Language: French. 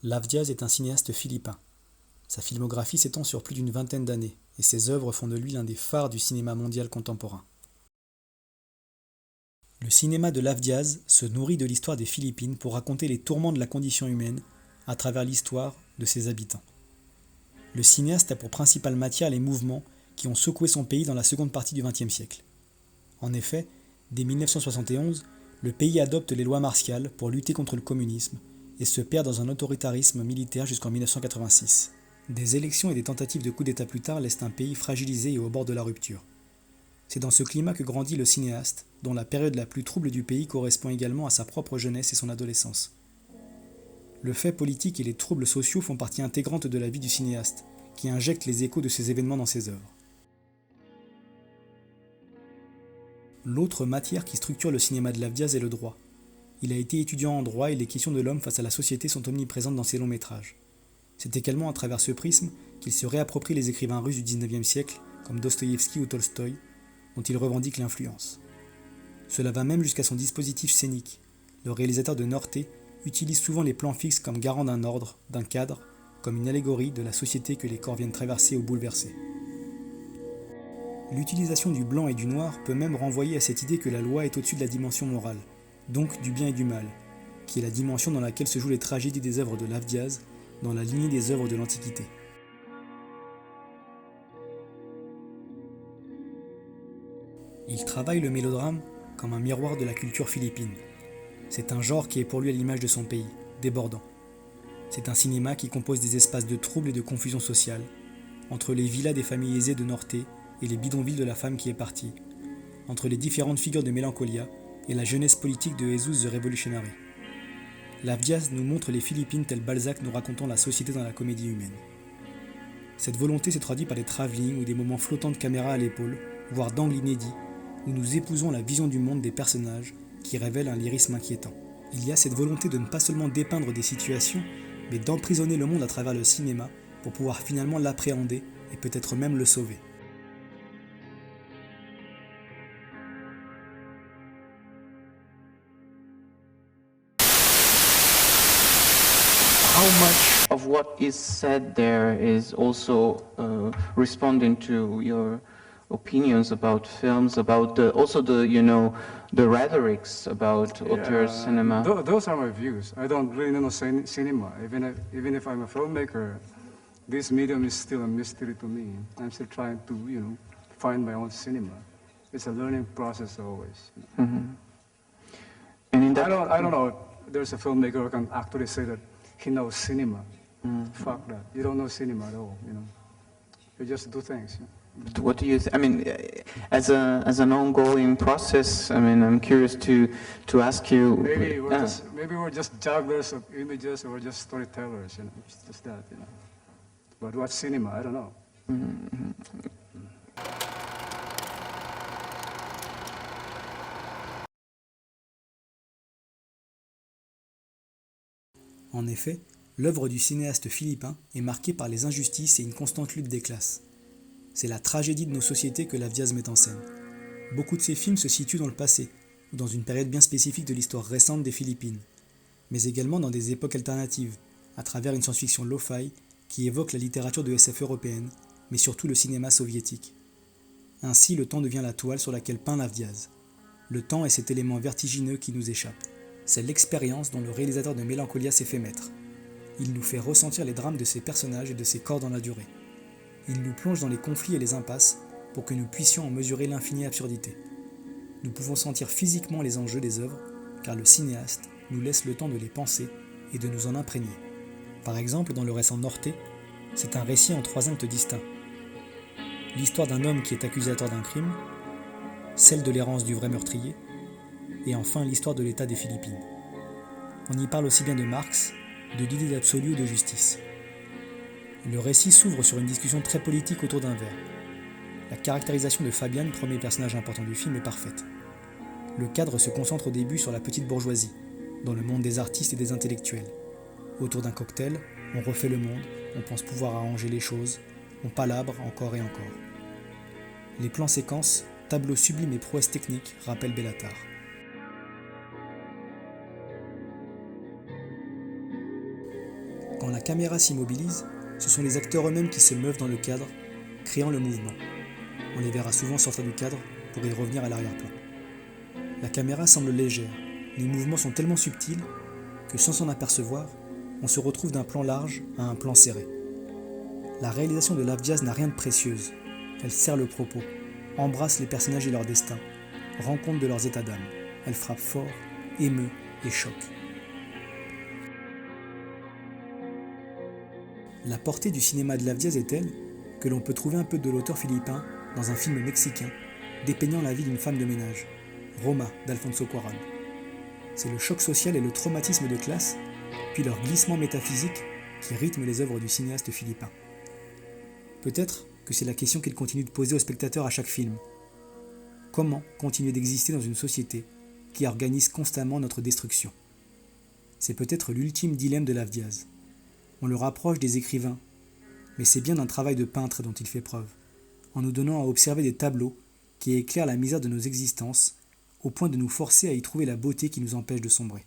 Lav Diaz est un cinéaste philippin. Sa filmographie s'étend sur plus d'une vingtaine d'années, et ses œuvres font de lui l'un des phares du cinéma mondial contemporain. Le cinéma de Lav Diaz se nourrit de l'histoire des Philippines pour raconter les tourments de la condition humaine à travers l'histoire de ses habitants. Le cinéaste a pour principale matière les mouvements qui ont secoué son pays dans la seconde partie du XXe siècle. En effet, dès 1971, le pays adopte les lois martiales pour lutter contre le communisme et se perd dans un autoritarisme militaire jusqu'en 1986. Des élections et des tentatives de coup d'État plus tard laissent un pays fragilisé et au bord de la rupture. C'est dans ce climat que grandit le cinéaste, dont la période la plus trouble du pays correspond également à sa propre jeunesse et son adolescence. Le fait politique et les troubles sociaux font partie intégrante de la vie du cinéaste, qui injecte les échos de ces événements dans ses œuvres. L'autre matière qui structure le cinéma de Lav Diaz est le droit. Il a été étudiant en droit et les questions de l'homme face à la société sont omniprésentes dans ses longs métrages. C'est également à travers ce prisme qu'il se réapproprie les écrivains russes du XIXe siècle, comme Dostoïevski ou Tolstoï, dont il revendique l'influence. Cela va même jusqu'à son dispositif scénique. Le réalisateur de Norte utilise souvent les plans fixes comme garant d'un ordre, d'un cadre, comme une allégorie de la société que les corps viennent traverser ou bouleverser. L'utilisation du blanc et du noir peut même renvoyer à cette idée que la loi est au-dessus de la dimension morale, donc du bien et du mal, qui est la dimension dans laquelle se jouent les tragédies des œuvres de Lav Diaz, dans la lignée des œuvres de l'Antiquité. Il travaille le mélodrame comme un miroir de la culture philippine. C'est un genre qui est pour lui à l'image de son pays, débordant. C'est un cinéma qui compose des espaces de trouble et de confusion sociale, entre les villas des familles aisées de Norte et les bidonvilles de la femme qui est partie, entre les différentes figures de Mélancolia et la jeunesse politique de Jesus the Revolutionary. Lav Diaz nous montre les Philippines tel Balzac nous racontant la société dans la comédie humaine. Cette volonté s'est traduite par des travelling ou des moments flottants de caméra à l'épaule, voire d'angles inédits, où nous épousons la vision du monde des personnages qui révèlent un lyrisme inquiétant. Il y a cette volonté de ne pas seulement dépeindre des situations, mais d'emprisonner le monde à travers le cinéma pour pouvoir finalement l'appréhender et peut-être même le sauver. How much of what is said there is also responding to your opinions about films, about the rhetorics about auteur cinema? Those are my views. I don't really know cinema. Even if I'm a filmmaker, this medium is still a mystery to me. I'm still trying to, find my own cinema. It's a learning process always. Mm-hmm. And in that, I don't know. There's a filmmaker who can actually say that he knows cinema. Fuck that. You don't know cinema at all. You just do things. What do you I mean, as an ongoing process, I mean, I'm curious to ask you. Maybe we're just jugglers of images, or we're just storytellers. It's just that. But what's cinema? I don't know. Mm-hmm. En effet, l'œuvre du cinéaste philippin est marquée par les injustices et une constante lutte des classes. C'est la tragédie de nos sociétés que Lav Diaz met en scène. Beaucoup de ses films se situent dans le passé, ou dans une période bien spécifique de l'histoire récente des Philippines, mais également dans des époques alternatives, à travers une science-fiction lo-fi qui évoque la littérature de SF européenne, mais surtout le cinéma soviétique. Ainsi, le temps devient la toile sur laquelle peint Lav Diaz. Le temps est cet élément vertigineux qui nous échappe. C'est l'expérience dont le réalisateur de Mélancolia s'est fait maître. Il nous fait ressentir les drames de ses personnages et de ses corps dans la durée. Il nous plonge dans les conflits et les impasses pour que nous puissions en mesurer l'infinie absurdité. Nous pouvons sentir physiquement les enjeux des œuvres, car le cinéaste nous laisse le temps de les penser et de nous en imprégner. Par exemple, dans le récent Norte, c'est un récit en 3 actes distincts. L'histoire d'un homme qui est accusé à tort d'un crime, celle de l'errance du vrai meurtrier, et enfin l'histoire de l'État des Philippines. On y parle aussi bien de Marx, de l'idée d'absolu ou de justice. Le récit s'ouvre sur une discussion très politique autour d'un verre. La caractérisation de Fabian, premier personnage important du film, est parfaite. Le cadre se concentre au début sur la petite bourgeoisie, dans le monde des artistes et des intellectuels. Autour d'un cocktail, on refait le monde, on pense pouvoir arranger les choses, on palabre encore et encore. Les plans séquences, tableaux sublimes et prouesses techniques rappellent Bellatar. Quand la caméra s'immobilise, ce sont les acteurs eux-mêmes qui se meuvent dans le cadre, créant le mouvement. On les verra souvent sortir du cadre pour y revenir à l'arrière-plan. La caméra semble légère, les mouvements sont tellement subtils que sans s'en apercevoir, on se retrouve d'un plan large à un plan serré. La réalisation de Lave Diaz n'a rien de précieuse, elle sert le propos, embrasse les personnages et leur destin, rend compte de leurs états d'âme, elle frappe fort, émeut et choque. La portée du cinéma de Lave Diaz est telle que l'on peut trouver un peu de l'auteur philippin dans un film mexicain dépeignant la vie d'une femme de ménage, Roma d'Alfonso Cuarón. C'est le choc social et le traumatisme de classe, puis leur glissement métaphysique qui rythment les œuvres du cinéaste philippin. Peut-être que c'est la question qu'il continue de poser aux spectateurs à chaque film. Comment continuer d'exister dans une société qui organise constamment notre destruction ? C'est peut-être l'ultime dilemme de Lave Diaz. On le rapproche des écrivains, mais c'est bien d'un travail de peintre dont il fait preuve, en nous donnant à observer des tableaux qui éclairent la misère de nos existences, au point de nous forcer à y trouver la beauté qui nous empêche de sombrer.